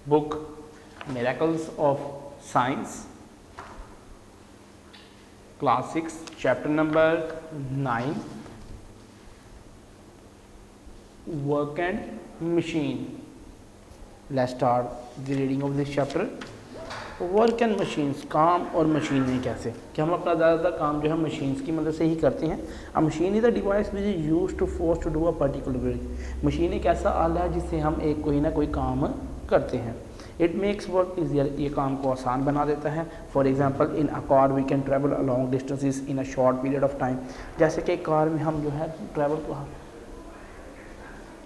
book Miracles of Science, class 6, chapter number 9, work and machine. Let's start the reading of this chapter. Work and machines, काम और मशीनें कैसे कि हम अपना ज़्यादातर काम जो है मशीन्स की मदद से ही करते हैं। अब machine is the device which is use to force to do a particular work. Machine एक ऐसा आला है जिससे हम एक कोई ना कोई काम करते हैं। इट मेक्स वर्क ईजियर, ये काम को आसान बना देता है। For example in a car we can travel a long distances in a short period of time. जैसे कि कार में हम जो है ट्रैवल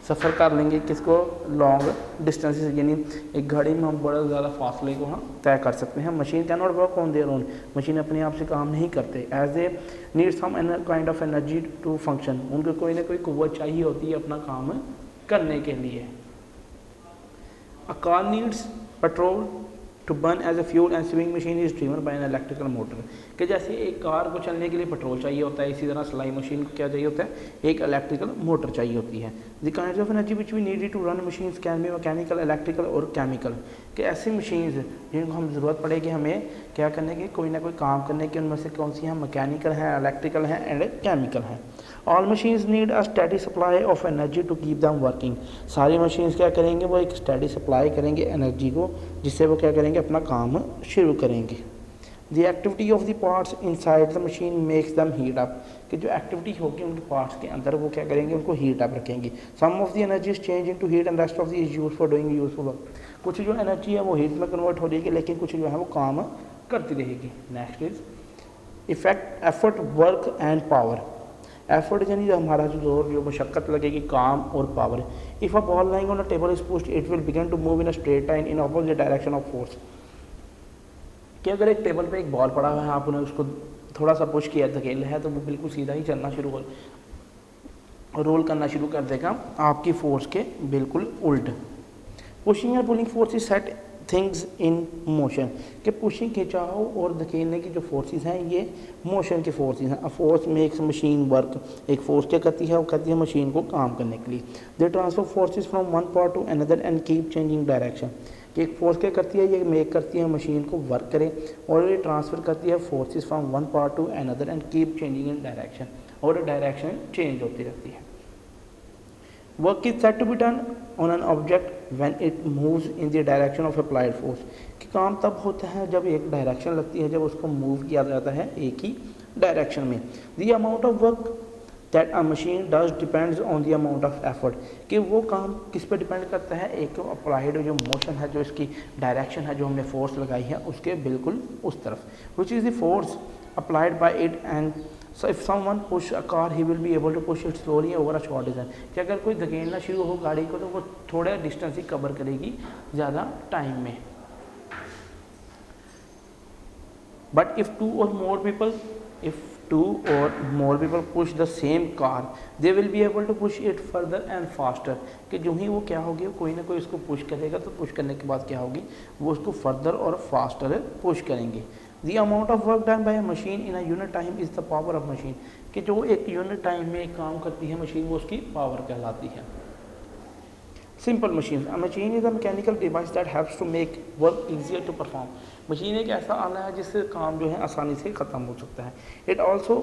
सफ़र कर लेंगे किसको, लॉन्ग डिस्टेंसेस, यानी एक घड़ी में हम बड़ा ज़्यादा फासले को हम तय कर सकते हैं। Machine can not work on their own, machine अपने आप से काम नहीं करते। As a need some kind of energy to function, उनको कोई ना कोई कुव्वत चाहिए होती है अपना काम करने के लिए। A car needs petrol to burn as a fuel and swing machine is driven by an electrical motor. कि जैसे एक कार को चलने के लिए पेट्रोल चाहिए होता है, इसी तरह सिलाई मशीन को क्या चाहिए होता है, एक इलेक्ट्रिकल मोटर चाहिए होती है। The kinds of energy which we need to run machines can be mechanical, electrical और केमिकल। कि ऐसी मशीन्स जिनको हम ज़रूरत पड़ेगी हमें क्या करने की, कोई ना कोई काम करने की, उनमें से कौन सी हैं, मैकेनिकल हैं, इलेक्ट्रिकल हैं एंड केमिकल हैं। All machines need a steady supply of energy to keep them working. सारी मशीन्स क्या करेंगे, वो एक स्टेडी सप्लाई करेंगे एनर्जी को, जिससे वो क्या करेंगे, अपना काम शुरू करेंगे। The activity of the parts inside the machine makes दम हीट अप। कि जो एक्टिविटी होगी उनके पार्ट्स के अंदर वो क्या करेंगे, उनको हीट अप रखेंगे। Some of the energy is change into heat and rest of the is use for doing useful work. कुछ जो एनर्जी है वो हीट में कन्वर्ट हो जाएगी, लेकिन कुछ जो है वो काम करती रहेगी। Next is effect, effort, work and power. Effort यानी जो हमारा जो जोर, जो मशक्क़त लगेगी, काम और power. If a ball lying on a table is pushed it will begin to move in a straight line in opposite direction of force. कि अगर एक टेबल पे एक बॉल पड़ा हुआ है, आपने उसको थोड़ा सा पुश किया, धकेला है, तो वो बिल्कुल सीधा ही चलना शुरू कर रोल करना शुरू कर देगा आपकी फोर्स के बिल्कुल उल्ट। Pushing and pulling forces set things in motion. कि पुशिंग, खिंचाव और धकेलने की जो फोर्सेस हैं ये मोशन की फोर्सेस हैं। A force makes machine work. एक फोर्स क्या करती है, वो करती है मशीन को काम करने के लिए। They transfer forces from one part to another and keep changing direction. कि एक फोर्स क्या करती है, ये मेक करती है मशीन को वर्क करे, और ये ट्रांसफ़र करती है forces from one part to another and keep changing in direction, और डायरेक्शन चेंज होती रहती है। Work is set to be done on an object when it moves in the direction of applied force. कि काम तब होता है जब एक डायरेक्शन लगती है, जब उसको मूव किया जाता है एक ही डायरेक्शन में। The amount of work that a machine does depends on the amount of effort. कि वो काम किस पे डिपेंड करता है, एक तो अप्लाइड जो मोशन है, जो इसकी डायरेक्शन है, जो हमने फोर्स लगाई है उसके बिल्कुल उस तरफ। Which is the force applied by it and so if someone push a car he will be able to push it slowly over a short distance. कि अगर कोई धकेलना शुरू हो गाड़ी को, तो वो थोड़ा डिस्टेंस ही कवर करेगी ज़्यादा टाइम में। But if two or more people push the same car they will be able to push it further and faster. कि जो ही वो क्या होगी, कोई ना कोई उसको पुश करेगा, तो पुश करने के बाद क्या होगी, वो उसको फर्दर और फास्टर पुश करेंगे। The amount of work done by a machine in a unit time is the power of machine. कि जो एक यूनिट टाइम में एक काम करती है मशीन, वो उसकी पावर कहलाती है। Simple machine, a machine is a mechanical device that helps to make work easier to perform. Machine एक ऐसा आला है जिससे काम जो है आसानी से ख़त्म हो सकता है। It also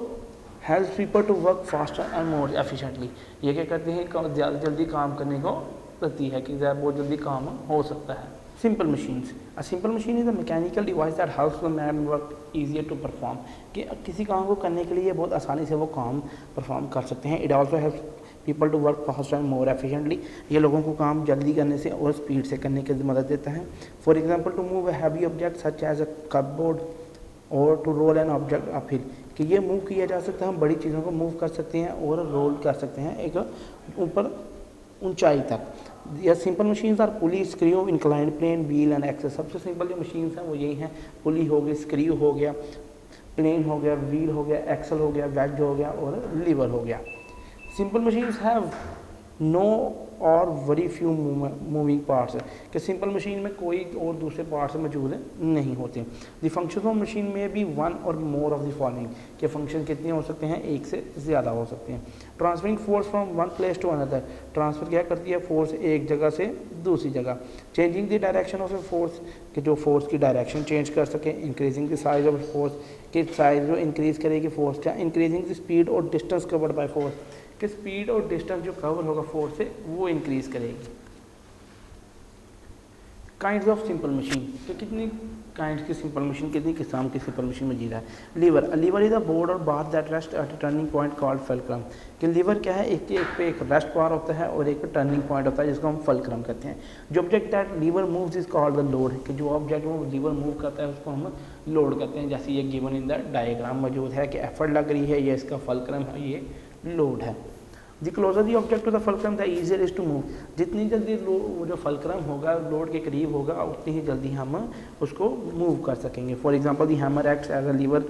helps people to work faster and more efficiently. ये क्या करते हैं, ज़्यादा जल्दी काम करने को करती है, कि बहुत जल्दी काम हो सकता है। Simple machines, a simple machine is a mechanical device that helps the man work easier to perform. कि किसी काम को करने के लिए बहुत आसानी से वो काम परफॉर्म कर सकते हैं। It also helps people to work fast and more efficiently. ये लोगों को काम जल्दी करने से और स्पीड से करने की मदद देता है। For example to move a heavy object such as a cupboard or to roll an object uphill. कि ये मूव किया जा सकता है, हम बड़ी चीज़ों को मूव कर सकते हैं और रोल कर सकते हैं एक ऊपर ऊंचाई तक। या simple machines are pulley, screw, inclined plane, wheel and axles. सबसे सिंपल जो मशीन्स हैं वो यही हैं। पुली हो गई, स्क्रू हो गया, प्लेन हो गया, व्हील हो गया, एक्सल हो गया, वेज हो गया और लीवर हो गया। सिंपल मशीन्स हैव नो और वेरी फ्यू मूविंग पार्ट्स, कि सिंपल मशीन में कोई और दूसरे पार्ट्स मौजूद नहीं होते। द फंक्शन ऑफ मशीन में भी वन और मोर ऑफ द फॉलोइंग, के फंक्शन कितने हो सकते हैं, एक से ज़्यादा हो सकते हैं। Transferring force from one place to another, transfer क्या करती है, फोर्स एक जगह से दूसरी जगह। Changing the direction of a force, कि जो फोर्स की डायरेक्शन चेंज कर सके। Increasing the size of force, कि साइज जो इंक्रीज़ करेगी फोर्स क्या। इंक्रीजिंग द स्पीड और डिस्टेंस कवर्ड बाय फोर्स, कि स्पीड और डिस्टेंस जो कवर होगा फोर्स से वो इंक्रीज़ करेगी। काइंड्स ऑफ सिंपल मशीन, तो कितनी काइंड्स की सिंपल मशीन, कितनी किस्म की सिंपल मशीन मौजूद है। Lever, lever is a board or bar that rest at a turning point called fulcrum, कि लीवर क्या है, एक पे एक रेस्ट बार होता है और एक पे टर्निंग पॉइंट होता है जिसको हम फलक्रम कहते हैं। जो object that lever moves is called the load, कि जो ऑब्जेक्ट वो लीवर मूव करता है उसको हम लोड कहते हैं। जैसे ये गिवन इन द डायग्राम मौजूद है कि एफर्ट लग रही है, ये इसका फलक्रम है, ये लोड है। The closer the object to the fulcrum the easier is to move, जितनी जल्दी वो जो फलक्रम होगा लोड के करीब होगा उतनी ही जल्दी हम उसको मूव कर सकेंगे। For example the hammer acts as a lever,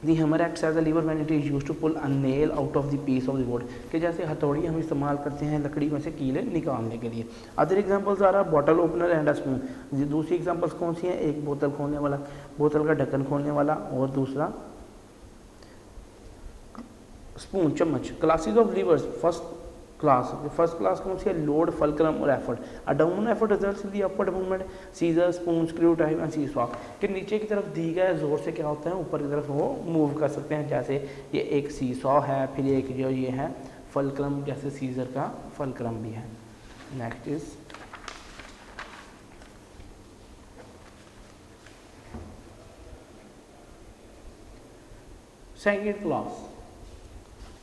the hammer acts as a lever when it is used to pull a nail out of the piece of the wood, कि जैसे हथौड़ी हम इस्तेमाल करते हैं लकड़ी में से कीले निकालने के लिए। Other examples are bottle opener and a spoon, दूसरी एग्जांपल्स कौन सी हैं, एक बोतल खोलने वाला, बोतल का ढक्कन खोलने वाला, और दूसरा स्पून चम्मच। Classes of levers, first class कौन सी है, लोड, फलक्रम और effort. A down effort results in the upward movement, scissor, spoon, screw type and seesaw, कि नीचे की तरफ दी गए जोर से क्या होता है ऊपर की तरफ वो मूव कर सकते हैं। जैसे ये एक सी सॉ है, फिर एक जो ये है फलक्रम, जैसे सीजर का फलक्रम भी है। Next is second class,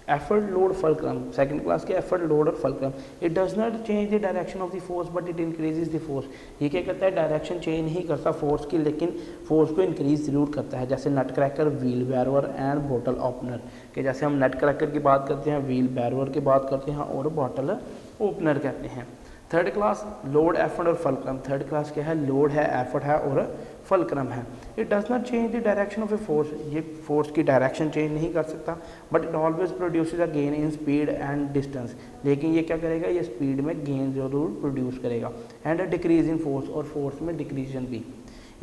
effort, load, fulcrum. Second class के एफर्ट, लोड और fulcrum. It does not change the direction of the force but it increases the force, ये क्या करता है, डायरेक्शन चेंज नहीं करता फोर्स की, लेकिन फोर्स को इंक्रीज जरूर करता है। जैसे nut cracker, wheelbarrow and bottle opener, कि जैसे हम नट क्रैकर की बात करते हैं, व्हील बैरोअर की बात करते हैं और बॉटल ओपनर कहते हैं। थर्ड क्लास, लोड, एफर्ट और फलक्रम। थर्ड क्लास क्या है, लोड है, एफर्ट है और फलक्रम है। It does not change the direction of a force, ये फोर्स की डायरेक्शन चेंज नहीं कर सकता, but it always produces a gain in speed and distance, लेकिन ये क्या करेगा, ये स्पीड में गेन जरूर प्रोड्यूस करेगा। And a decrease in force, और फोर्स में डिक्रीजन भी।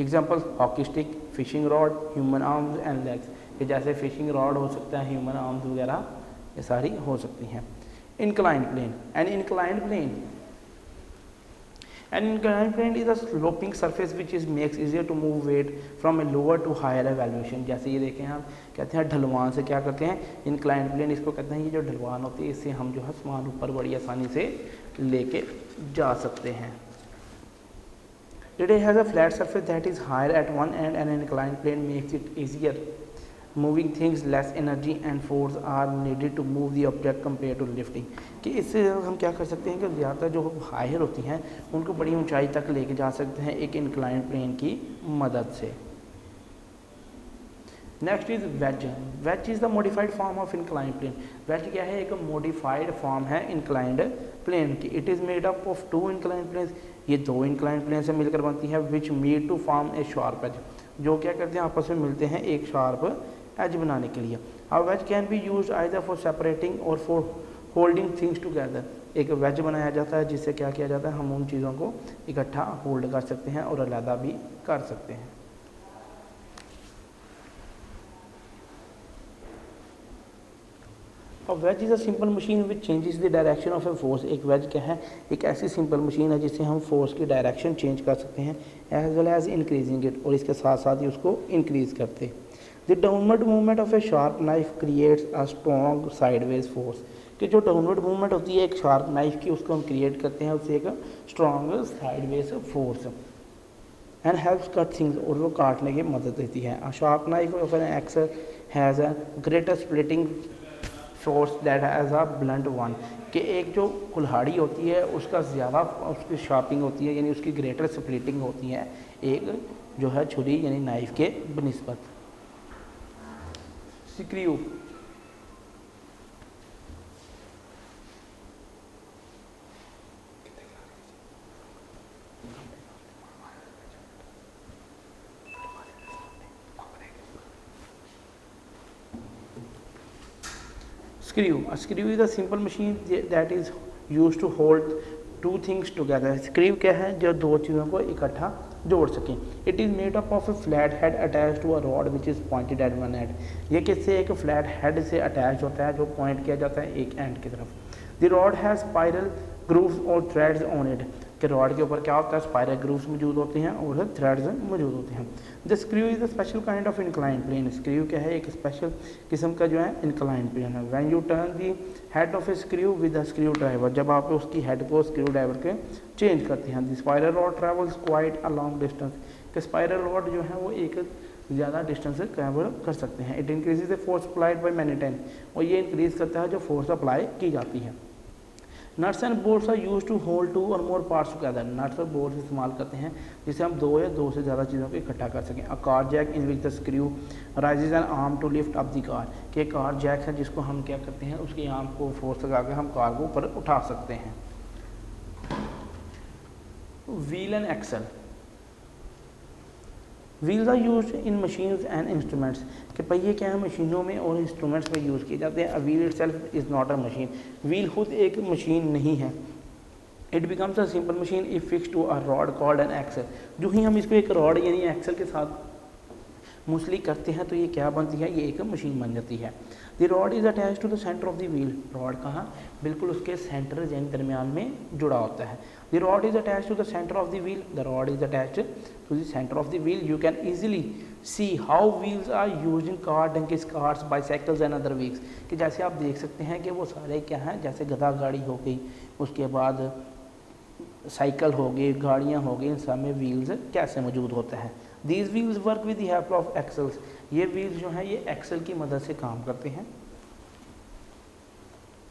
Example, hockey stick, fishing rod, human arms and legs, कि जैसे फिशिंग रॉड हो सकता है, ह्यूमन आर्म्स वगैरह ये सारी हो सकती हैं। Inclined plane, an inclined plane, an inclined plane is a sloping surface which is makes easier to move weight from a lower to higher elevation। जैसे ये देखें हम कहते हैं ढलवान से क्या करते हैं, इंक्लाइंड प्लेन इसको कहते हैं, ये जो ढलवान होती है इससे हम जो है सामान ऊपर बड़ी आसानी से लेके जा सकते हैं। It has a flat surface that is higher at one end and an inclined plane makes it easier moving things, less energy and force are needed to move the object compared to lifting, कि इससे हम क्या कर सकते हैं कि ज़्यादा जो हायर होती हैं उनको बड़ी ऊंचाई तक लेके जा सकते हैं एक इंक्लाइंड प्लेन की मदद से। Next is wedge, wedge is the modified form of inclined plane. Wedge क्या है, एक मॉडिफाइड फॉर्म है इंक्लाइंड प्लेन की। It is made up of two inclined planes, ये दो इंक्लाइंड प्लेन से मिलकर बनती है, which meet to form a sharp edge, जो क्या करते हैं आपस में मिलते हैं एक शार्प एज बनाने के लिए। A wedge can be used either for separating or for holding things together, एक वेज बनाया जाता है जिससे क्या किया जाता है, हम उन चीज़ों को इकट्ठा होल्ड कर सकते हैं और अलग भी कर सकते हैं। और wedge is a simple machine which changes the direction of a force, एक वेज क्या है, एक ऐसी सिंपल मशीन है जिससे हम फोर्स की डायरेक्शन चेंज कर सकते हैं as well as increasing it, और इसके साथ साथ ही उसको इंक्रीज करते। The downward movement of a sharp knife creates a strong sideways force, कि जो डाउनवर्ड मूवमेंट होती है एक शार्प नाइफ की उसको हम क्रिएट करते हैं, उससे एक strong sideways force and helps cut things, और वो काटने की मदद देती है। A sharp knife of an axe has a greater splitting force that has a blunt one, कि एक जो कुल्हाड़ी होती है उसका ज़्यादा उसकी शार्पिंग होती है, यानी उसकी ग्रेटर स्प्लिटिंग होती है एक जो है छुरी यानी नाइफ के बनिस्बत। Screw, screw is a simple machine that is use to hold two things together. Screw क्या है, जो दो चीज़ों को इकट्ठा जोड़ सकें। It is made up of a flat head attach to a rod which is pointed at one end. ये किससे, एक फ्लैट हेड से अटैच होता है जो पॉइंट किया जाता है एक एंड की तरफ। The rod has spiral grooves or threads on it, कि रॉड के ऊपर क्या होता है, स्पाइरल ग्रूव्स मौजूद होते हैं और थ्रेड्स मौजूद होते हैं। The screw is a special kind of incline plane. Screw क्या है, एक स्पेशल किस्म का जो है इंक्लाइन प्लेन है। When you turn the head of a screw with a screwdriver, जब आप उसकी हेड को स्क्रू ड्राइवर के चेंज करते हैं। The spiral rod travels quite a long distance, कि स्पाइरल रॉड जो है वो एक ज़्यादा डिस्टेंस ट्रैवल कर सकते हैं। It increases the force applied by many time, और ये इंक्रीज करता है जो फोर्स अप्लाई की जाती है। Nuts and bolts are use to hold two or more parts together. Nuts और बोल्ट्स इस्तेमाल करते हैं जिससे हम दो या दो से ज़्यादा चीज़ों को इकट्ठा कर सकें। A car jack in which the screw raises an arm to lift up the car, कि कार जैक है जिसको हम क्या करते हैं, उसकी आर्म को फोर्स लगा कर हम कार को ऊपर उठा सकते हैं। Wheel and axle. Wheels are use in machines and instruments, कि पहिए क्या है मशीनों में और इंस्ट्रूमेंट्स में यूज़ किए जाते हैं। A wheel itself is not a machine, wheel खुद एक मशीन नहीं है। It becomes a simple machine if fix to a rod called an axle. जो ही हम इसको एक रॉड यानी एक्सल के साथ मूसली करते हैं तो ये क्या बनती है, ये एक मशीन बन जाती है। The rod is attach to the centre of the wheel. Rod कहाँ, बिल्कुल उसके सेंटर यानी दरमियान में जुड़ा होता है। The rod is attach to the centre of the wheel. The rod is attach to the centre of the wheel. You can easily see how wheels are use in car, donkeys, cars, bicycles and other wheels, कि जैसे आप देख सकते हैं कि वो सारे क्या हैं, जैसे गधा गाड़ी हो गई, उसके बाद साइकिल हो गई, गाड़ियाँ हो गई, इन सब में व्हील्स कैसे मौजूद होते हैं। These wheels work with the help of axles. ये व्हील्स जो हैं ये एक्सल की मदद से काम करते हैं।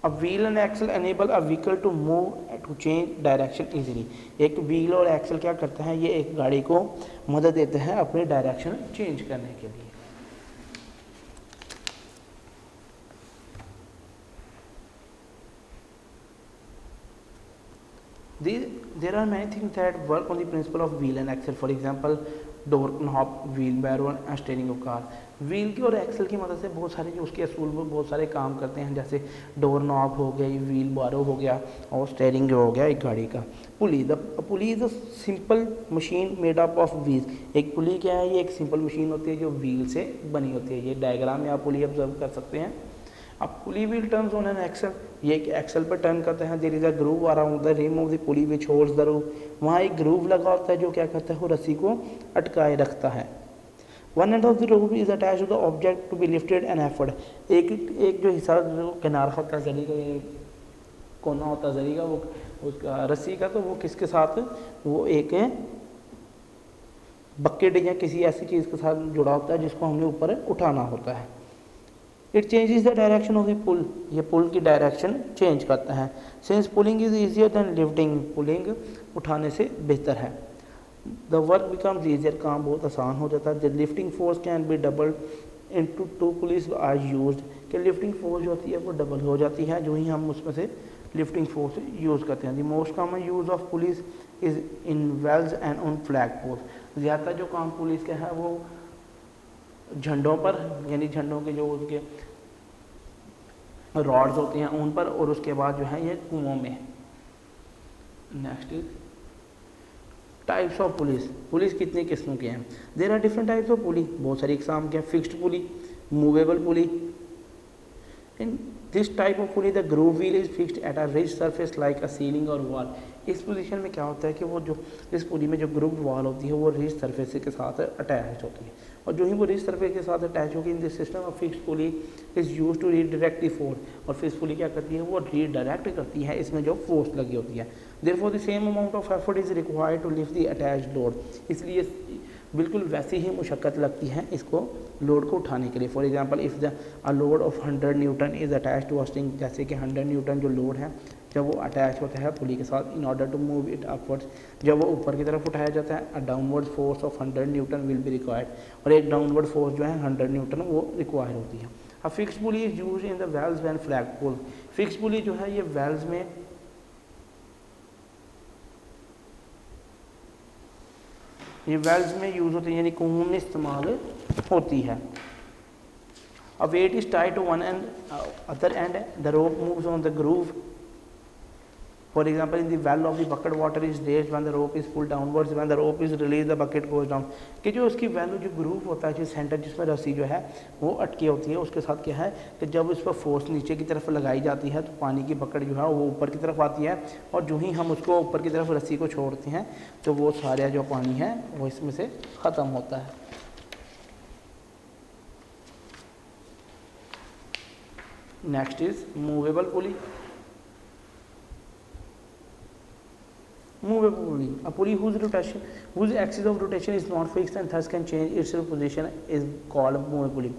A wheel and axle enable a vehicle to move to change direction easily. एक व्हील और एक्सल क्या करते हैं, ये एक गाड़ी को मदद देते हैं अपने डायरेक्शन चेंज करने के लिए। There are many things that work on the principle of wheel and axle. For example, door knob, wheelbarrow and steering of car. Wheel की और एक्सल की मदद से बहुत सारे जो उसके असूल में बहुत सारे काम करते हैं, जैसे डोर नॉब हो गई, व्हील बारो हो गया और स्टेयरिंग जो हो गया एक गाड़ी का। Pulley, the pulley is a simple machine made up of wheels. एक पुली क्या है, ये एक सिंपल मशीन होती है जो व्हील से बनी होती है। ये डायग्राम में आप पुली ऑब्जर्व कर सकते हैं। अब pulley wheel turns on an axle, ये एक एक्सल पर टर्न करते हैं। There is a groove around the rim of the pulley which holds the rope. वहाँ एक ग्रूव लगा होता है जो क्या करता है, वो रस्सी को अटकाए रखता है। One end of the rope is attach to the object to be lifted and effort. एक जो हिस्सा जो किनारा होता है जरी का, ये कोना होता है जरी का, वो उसका रस्सी का, तो वो किसके साथ, वो एक बकेट या किसी ऐसी चीज़ के साथ जुड़ा होता है जिसको हमने ऊपर उठाना होता है। It changes the direction of the pull, ये पुल की डायरेक्शन चेंज करता है। Since pulling is easier than lifting, pulling उठाने से बेहतर है। द वर्क बिकम्स ईजियर, काम बहुत आसान हो जाता है। The lifting force can be double into two pulleys are used, कि लिफ्टिंग फोर्स जो होती है वो डबल हो जाती है जो ही हम उसमें से लिफ्टिंग फोर्स यूज़ करते हैं। The most common use of pulleys is in wells and on flag poles. ज़्यादा जो काम पुलिस का है वो झंडों पर, यानी झंडों के जो उसके रॉड्स होते हैं उन पर, और उसके बाद जो है ये कुओं में। Next is types of pulleys. Pulleys कितनी किस्मों के हैं, there are different types of pulley, बहुत सारी इकसाम के हैं। Fixed pulley, movable pulley. In this type of pulley the groove wheel is fixed at a rigid surface like a ceiling और वॉल। इस पोजीशन में क्या होता है कि वो जो इस पुली में जो ग्रूव वॉल होती है वो रिज सरफेस के साथ अटैच होती है, और जो ही वो रिज सरफेस के साथ अटैच होगी, in this system of fixed pulley is use to redirect the force. और फिक्स्ड पुली क्या करती है, वो रीडायरेक्ट करती है इसमें जो फोर्स लगी होती है। Therefore the same amount of effort is required to lift the attached load, इसलिए बिल्कुल वैसी ही मुशक्क़त लगती है इसको लोड को उठाने के लिए। For example if the a load of 100 newton is attach to a string, जैसे कि 100 न्यूटन जो लोड है जब वो अटैच होता है पुली के साथ, in order to move it upwards, जब वो ऊपर की तरफ उठाया जाता है, a downward force of 100 newton will be required, और एक डाउनवर्ड फोर्स जो है 100 न्यूटन वो रिक्वायर होती है। A fixed pulley is use in the wells and flag pole. Fixed pulley जो है ये वेल्स में यूज़ होती है, यानी कुओं में इस्तेमाल होती है। A weight is tied to one end, other end. The rope moves on the groove. For example, in the well of the bucket, water is raised when the rope is pulled downwards. When the rope is released, the bucket goes down. कि जो उसकी value जो groove होता है, जो centre जिसमें रस्सी जो है वो अटकी होती है, उसके साथ क्या है कि जब उस पर फोर्स नीचे की तरफ लगाई जाती है तो पानी की बकेट जो है वो ऊपर की तरफ आती है, और जो ही हम उसको ऊपर की तरफ रस्सी को छोड़ते हैं तो वो सारा जो पानी है वो इसमें से ख़त्म होता है। Next is movable pulley. Movable pulley, a pulley whose axis of rotation is not fixed and thus can change its position is called movable pulley।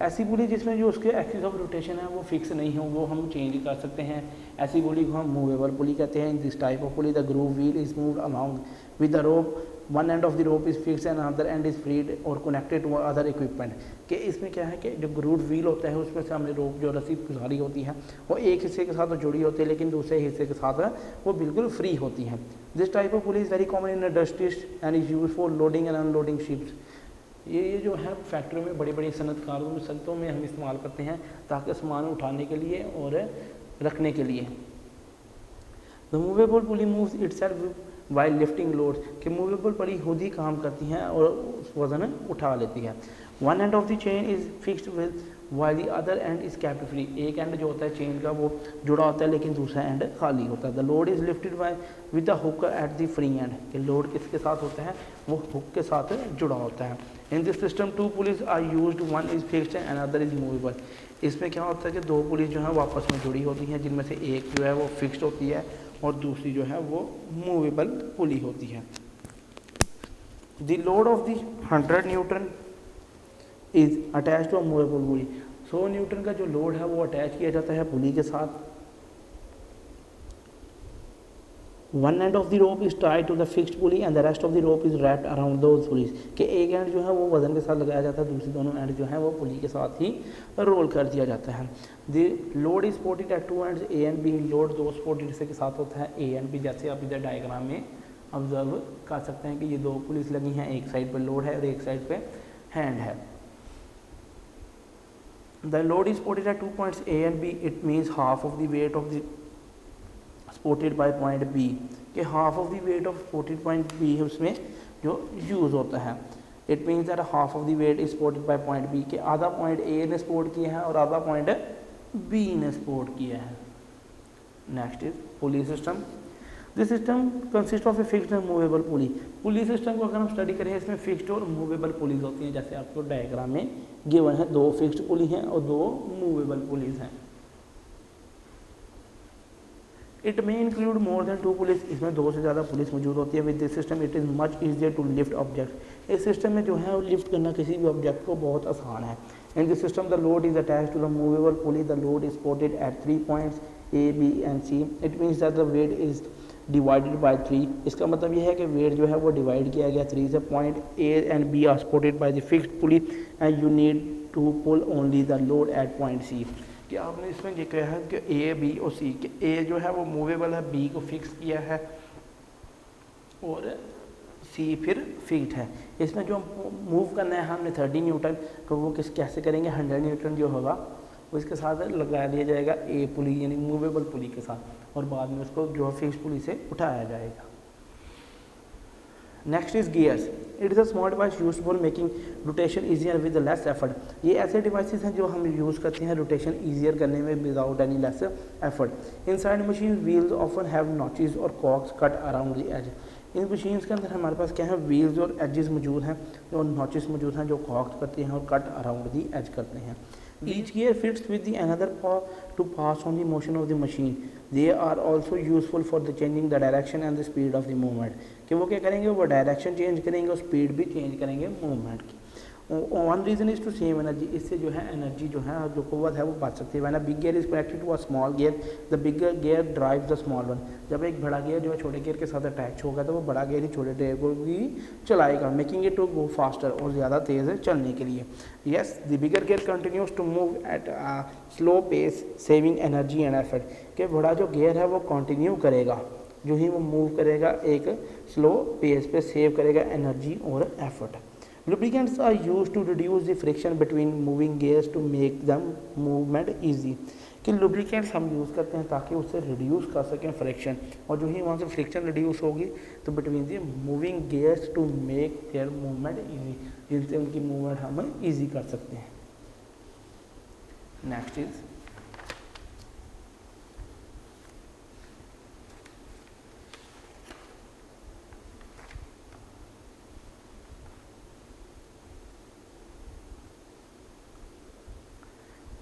ऐसी पुली जिसमें जो उसके एक्सिस ऑफ रोटेशन है वो फिक्स नहीं हो, वो हम चेंज कर सकते हैं, ऐसी पुली को हम मूवेबल पुली कहते हैं। In this type of pulley the groove wheel is moved around with the rope, one end of the rope is fix and other end is freed और कनेक्टेड टू अदर इक्विपमेंट। कि इसमें क्या है कि जो groove wheel होता है उसमें से हमने रोप जो रस्सी गुजारी होती है वो एक हिस्से के साथ तो जुड़ी होती है लेकिन दूसरे हिस्से के साथ वो बिल्कुल फ्री होती है। This type of pulley is very common in industries and is use for loading and unloading ships. ये जो है फैक्ट्रियों में बड़ी बड़ी सनतों में हम इस्तेमाल करते हैं ताकि सामान उठाने के लिए और रखने के लिए। The movable pulley moves itself while lifting loads, कि मूवेबल पुली खुद ही काम करती हैं और उस वजन उठा लेती है। One end of the chain is fixed with while the other end is kept free, एक एंड जो होता है चेन का वो जुड़ा होता है लेकिन दूसरा एंड खाली होता है। The load is lifted bye with the hook at the free and, कि लोड किसके साथ होता है वो हुक के साथ जुड़ा होता है। In this system two pulleys are used, one is fixed and other is movable. इसमें क्या होता है कि दो पुलिस जो है वो आपस में जुड़ी होती हैं जिनमें से एक जो है वो फिक्स्ड होती है और दूसरी जो है वो मूवेबल पुली होती है। The load of the 100 newton is attach to a movable pulley, 100 newton का जो लोड है वो अटैच किया जाता है पुली के साथ। One end of the rope is tied to the fixed pulley and the rest of the rope is wrapped around those pulleys, कि एक एंड जो है वो वजन के साथ लगाया जाता है, दूसरी दोनों एंड जो है वो पुली के साथ ही रोल कर दिया जाता है। The load is supported at two ends A and B, load दो सपोर्टेड के साथ होता है ए एंड बी, जैसे आप इधर डायग्राम में ऑब्जर्व कर सकते हैं कि ये दो पुलिस लगी हैं, एक साइड पर लोड है और एक साइड पे हैंड है। The load is supported at 2 points A and B. It means half of the weight of the supported by point B, कि half of the weight of supported point B है उसमें जो use होता है। It means that half of the weight is supported by point B, कि आधा point A ने support किया है और आधा पॉइंट B ने सपोर्ट किया है। Next is pulley system. This system consist of a fixed and movable pulley. Pulley system को अगर हम स्टडी करें इसमें फिक्स्ड और मूवेबल पुलीज होती हैं, जैसे आपको डायग्राम में गिवन है, दो फिक्स्ड पुली हैं और दो मूवेबल पुलीज हैं। It may include more than 2 pulleys, इसमें 2 से ज़्यादा पुलिस मौजूद होती है। With this system it is much easier to lift object, इस सिस्टम में जो है लिफ्ट करना किसी भी ऑब्जेक्ट को बहुत आसान है। In this system the load is attach to the movable pulley, the load is supported at 3 points A, B and C। It means that the weight is divided by 3, इसका मतलब यह है कि वेट जो है वो डिवाइड किया गया 3 से। Point A and B are supported by the fixed pulley and you need to pull only the load at point C। कि आपने इसमें ये कहा है कि A, B और C, कि A जो है वो मूवेबल है, B को फिक्स किया है और C फिर फिक्स्ड है। इसमें जो मूव करना है हमने 30 न्यूटन, तो वो कैसे करेंगे, 100 न्यूटन जो होगा वो इसके साथ लगा दिया जाएगा A पुली यानी मूवेबल पुली के साथ, और बाद में उसको जो फिक्स्ड पुली से उठाया जाएगा। Next is gears. It is a small device used for making rotation easier with less effort. ये ऐसे डिवाइसेस हैं जो हम यूज़ करते हैं रोटेशन ईजियर करने में without any less effort. Inside machine wheels often have notches or cogs cut around the edge. इन मशीन्स के अंदर हमारे पास क्या है, व्हील्स और एजेस मौजूद हैं और नॉचेस मौजूद हैं जो कॉक्स करते हैं और कट अराउंड द एज करते हैं। Each gear fits with the another paw to pass on the motion of the machine. They are also useful for the changing the direction and the speed of the movement. कि वो क्या करेंगे, वो direction change करेंगे और speed भी change करेंगे movement की। One reason is to save energy, इससे जो है एनर्जी जो है जो कुव्वत है वो बच सकती है। When a big gear is connected to a small gear, the bigger gear drive the small one. जब एक बड़ा गियर जो है छोटे गियर के साथ अटैच होगा तो वो बड़ा गियर ही छोटे गियर को भी चलाएगा, making it to go faster, और ज़्यादा तेज़ चलने के लिए। Yes, the bigger gear continues to move at slow pace saving energy and effort. कि बड़ा जो गियर है वो कंटिन्यू करेगा, जो ही वो मूव करेगा एक स्लो पेस पे, सेव करेगा एनर्जी और effort. Lubricants are used to reduce the friction between moving gears to make them movement easy. कि lubricants हम यूज़ करते हैं ताकि उससे रिड्यूस कर सकें फ्रिक्शन, और जो ही वहाँ से फ्रिक्शन रिड्यूस होगी तो between the moving gears to make their movement easy, जिनसे उनकी मूवमेंट हम ईजी कर सकते हैं. Next is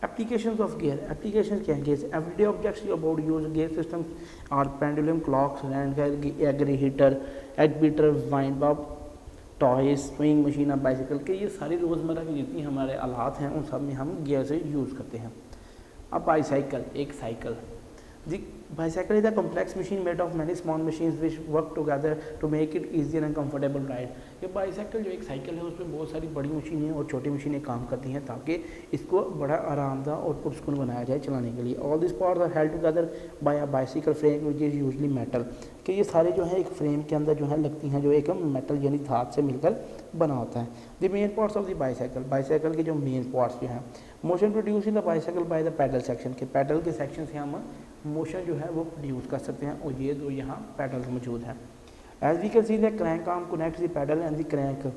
applications of gear. Applications क्या है? gears. Everyday objects about use gear systems are pendulum clocks, hand egg reheater, egg beater, wind bob, toys, swing machine, और bicycle के ये सारी रोज़मर्रा की जितनी हमारे आलात हैं उन सब में हम गियर से यूज़ करते हैं. अब बाईसाइकिल, एक cycle. The bicycle is a complex machine made of many small machines which work together to make it easier and comfortable ride. ये बाईसाइकिल जो एक साइकिल है उसमें बहुत सारी बड़ी मशीनें और छोटी मशीनें काम करती हैं ताकि इसको बड़ा आरामदायक और पुरस्कून बनाया जाए चलाने के लिए. All these parts are held together by a bicycle frame which is usually metal. कि ये सारे जो है एक फ्रेम के अंदर जो है लगती हैं, जो एक मेटल यानी धात से मिलकर बना होता है. The main parts of the bicycle. Bicycle के जो मेन पार्ट्स जो हैं, motion produce in the bicycle by the pedal section. के पैडल के सेक्शन से हम मोशन जो है वो प्रोड्यूस कर सकते हैं, और ये दो यहाँ पैडल्स मौजूद हैं. As we can see the crank arm connects the pedal and the crank.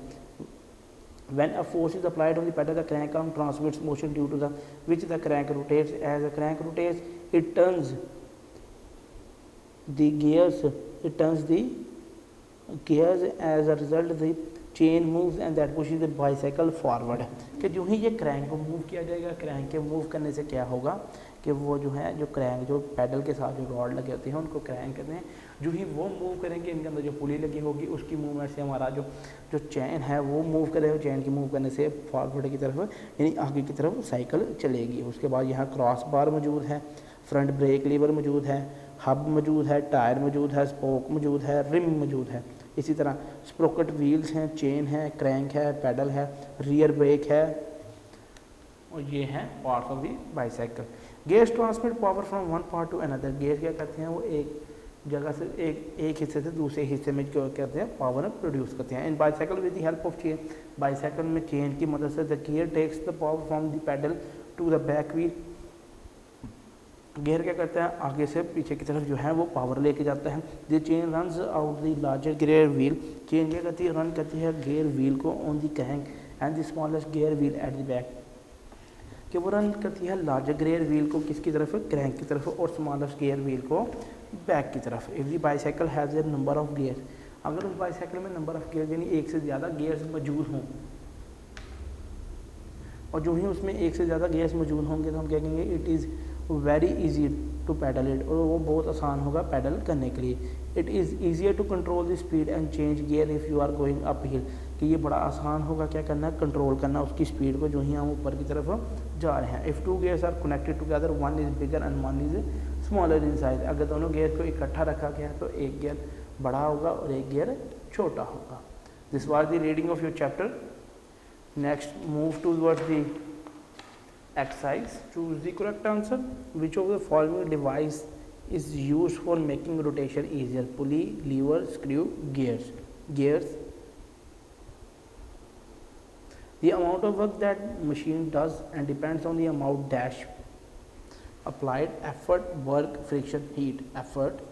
When a force is applied on the pedal, the crank arm transmits motion due to the which the crank rotates. As the crank rotates, it turns the gears. It turns the gears. As a result, the chain moves and that pushes the bicycle forward. कि जो ही ये crank को move किया जाएगा, crank के move करने से क्या होगा कि वो जो है जो क्रैंक जो पैडल के साथ जो रॉड लगे होते हैं उनको क्रैंक कहते हैं. जो ही वो मूव करेंगे, इनके अंदर जो पुली लगी होगी उसकी मूवमेंट से हमारा जो जो चैन है वो मूव करेगा. चैन की मूव करने से फॉरवर्ड की तरफ यानी आगे की तरफ साइकिल चलेगी. उसके बाद यहाँ क्रॉस बार मौजूद है, फ्रंट ब्रेक लीवर मौजूद है, हब मौजूद है, टायर मौजूद है, स्पोक मौजूद है, रिम मौजूद है. इसी तरह स्प्रोकेट व्हील्स हैं, चेन है, क्रैंक है, पैडल है, रियर ब्रेक है, और ये हैं parts of the bicycle. Gears transmit power from one part to another. Gear क्या करते हैं? वो एक जगह से एक हिस्से से दूसरे हिस्से में क्या कहते हैं पावर प्रोड्यूस करते हैं. In bicycle with the help of chain. Bicycle में चेन की मदद से the gear takes the power from the pedal to the back wheel. Gear क्या करता है? आगे से पीछे की तरफ जो है वो पावर लेके जाता है. The chain runs out the larger gear wheel. Chain क्या करती है? रन करती है गियर व्हील को on the crank and the smallest gear wheel at the back. कि वो रन करती है लार्जर गियर व्हील को किसकी तरफ? क्रैंक की तरफ, और स्मॉलेस्ट गियर व्हील को बैक की तरफ. If the bicycle has a number of gear. अगर उस बाईसाइकिल में नंबर ऑफ गियर यानी एक से ज़्यादा गियर्स मौजूद हों, और जो ही उसमें एक से ज़्यादा गियर्स मौजूद होंगे तो हम क्या कहेंगे? It is very easy to pedal it. और वो बहुत आसान होगा पैडल करने के लिए. It is easier to control the speed and change gear if you are going uphill. कि ये बड़ा आसान होगा क्या करना? कंट्रोल करना उसकी स्पीड को जो ही हम ऊपर की तरफ जा रहे हैं. If two gears are connected together, one is bigger and one is smaller in size. अगर दोनों गियर को इकट्ठा रखा गया तो एक गियर बड़ा होगा और एक गियर छोटा होगा. This was the reading of your chapter. Next move towards the exercise. Choose the correct answer. Which of the following device is used for making rotation easier? Pulley, lever, screw, gears. Gears. The amount of work that machine does and depends on the amount dash applied: effort, work, friction, heat. Effort.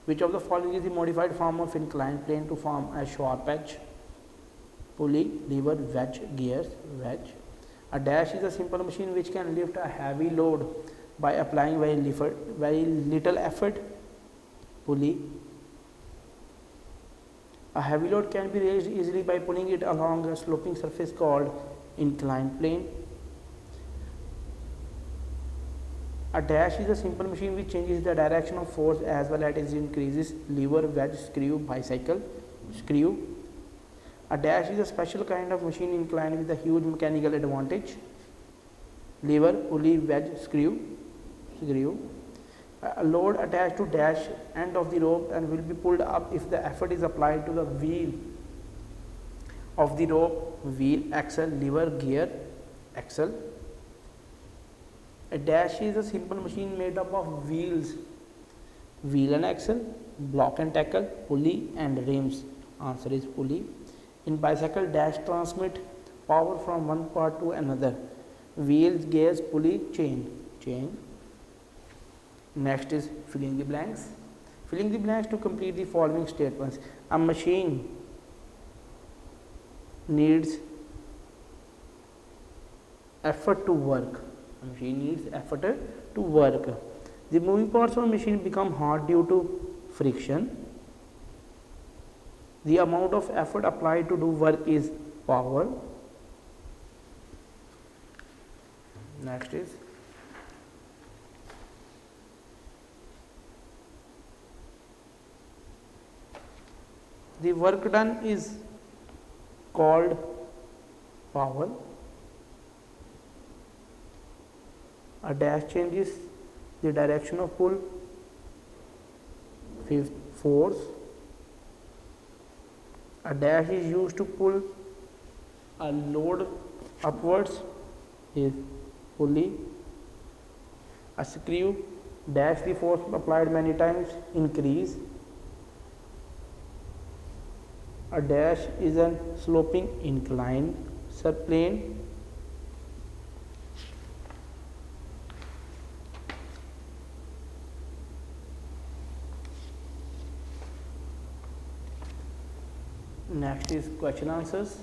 Which of the following is the modified form of inclined plane to form a sharp edge? Pulley, lever, wedge, gears, wedge. A dash is a simple machine which can lift a heavy load by applying very little effort. Pulley. A heavy load can be raised easily by pulling it along a sloping surface called inclined plane. A dash is a simple machine which changes the direction of force as well as it increases. Lever, wedge, screw, bicycle, screw. A dash is a special kind of machine inclined with a huge mechanical advantage. Lever, pulley, wedge, screw. A load attached to dash end of the rope and will be pulled up if the effort is applied to the wheel of the rope. Wheel, axle, lever, gear, axle. A dash is a simple machine made up of wheels, wheel and axle, block and tackle, pulley and rims. Answer is pulley. In bicycle, dash transmit power from one part to another. Wheels, gears, pulley, chain. Next is filling the blanks. Filling the blanks to complete the following statements. A machine needs effort to work. A machine needs effort to work. The moving parts of a machine become hard due to friction. The amount of effort applied to do work is power. Next is the work done is called power. A dash changes the direction of pull. Fifth, force. A dash is used to pull a load upwards is pulley. A screw dash the force applied many times increase. A dash is a sloping incline subplane. Next is question answers.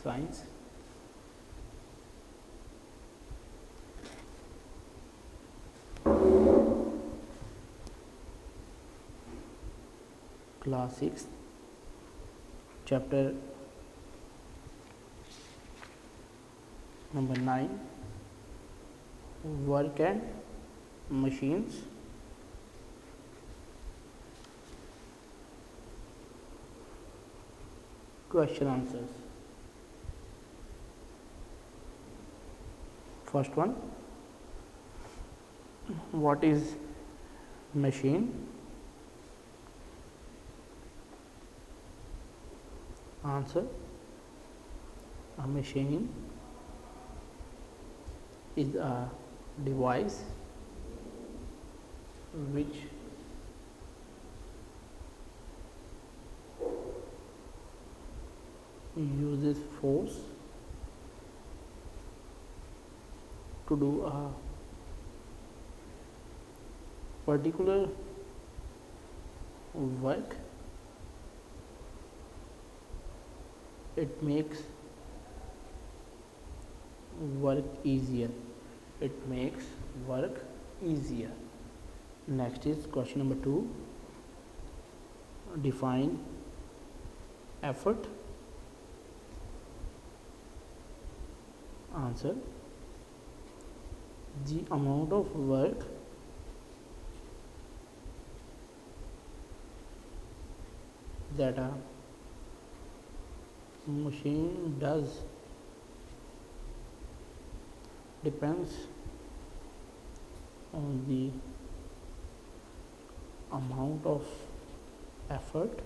Science. Class 6, chapter number 9, work and machines. Question answers. First one, what is machine? Answer, a machine is a device which uses force to do a particular work. It makes work easier. It makes work easier. Next is question number 2. Define effort. Answer, the amount of work that a machine does depends on the amount of effort,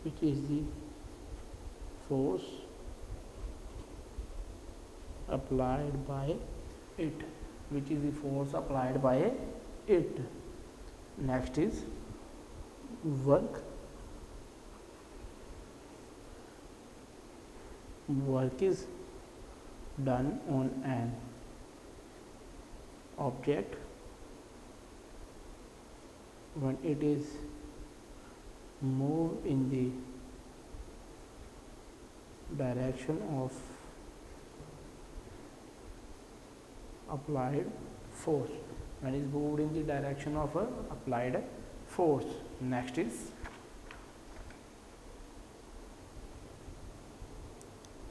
which is the force applied by it, which is the force applied by it. Next is work. Work is done on an object when it is moved in the direction of applied force. When it is moved in the direction of applied force. Next is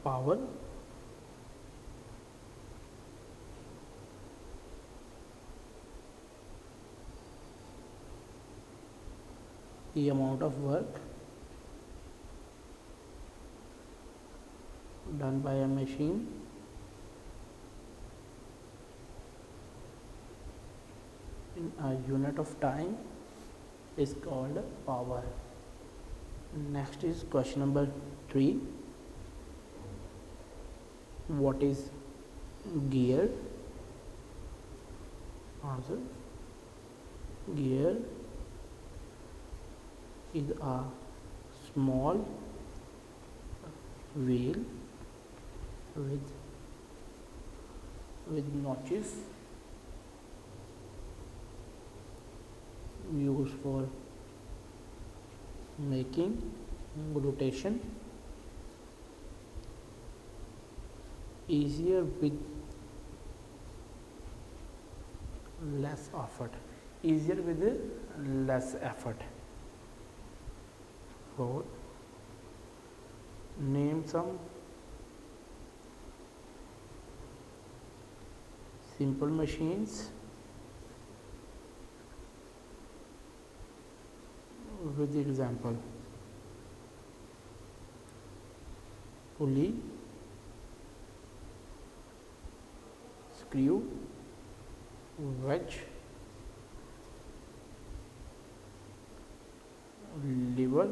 power. The amount of work done by a machine in a unit of time is called power. Next is question number 3. What is gear? Answer: gear is a small wheel with notches used for making rotation easier with less effort. So name some simple machines with example: pulley, screw, wedge, lever,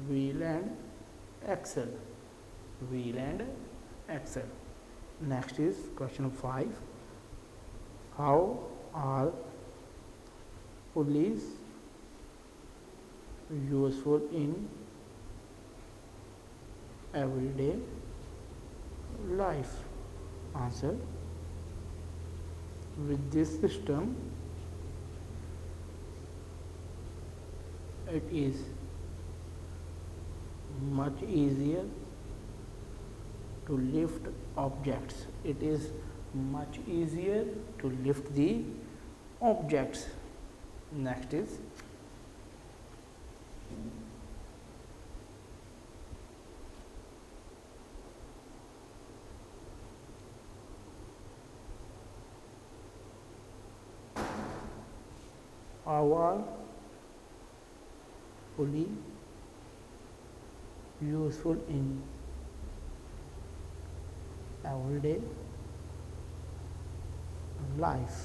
wheel and axle. Next is question 5. How are pulleys useful in everyday life? Answer: with this system, it is much easier to lift objects. The objects. Next is how are pulley useful in everyday life?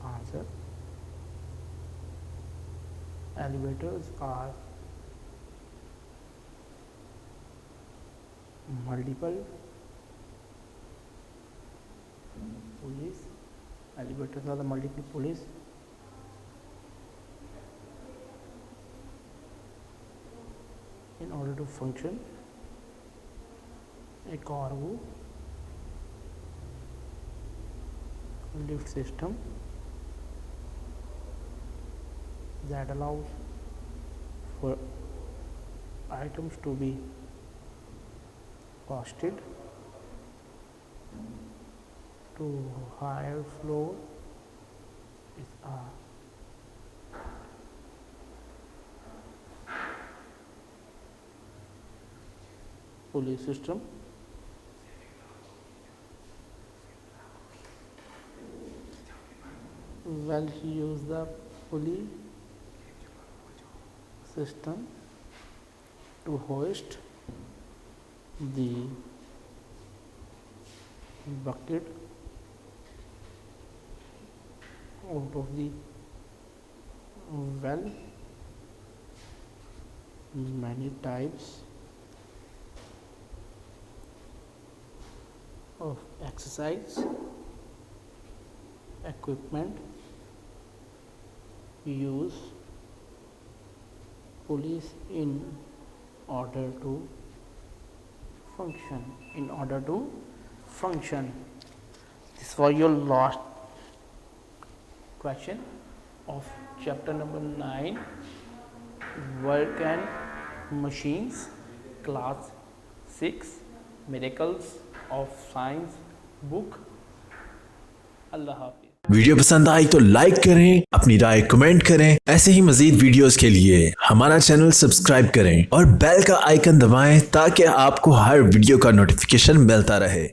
Answer: elevators are multiple pulleys. Elevators are the multiple pulleys in order to function. A cargo lift system that allows for items to be hoisted to higher floor is a pulley system. Well, use the pulley system to hoist the bucket out of the well. Many types of exercise equipment use pulleys in order to function. This was your last question of chapter number 9, work and machines, class 6, miracles of science book. अल्लाह हाफिज़। Video पसंद आई तो like करें, अपनी राय comment करें। ऐसे ही मजीद videos के लिए हमारा चैनल सब्सक्राइब करें और बेल का आइकन दबाएं ताकि आपको हर वीडियो का नोटिफिकेशन मिलता रहे।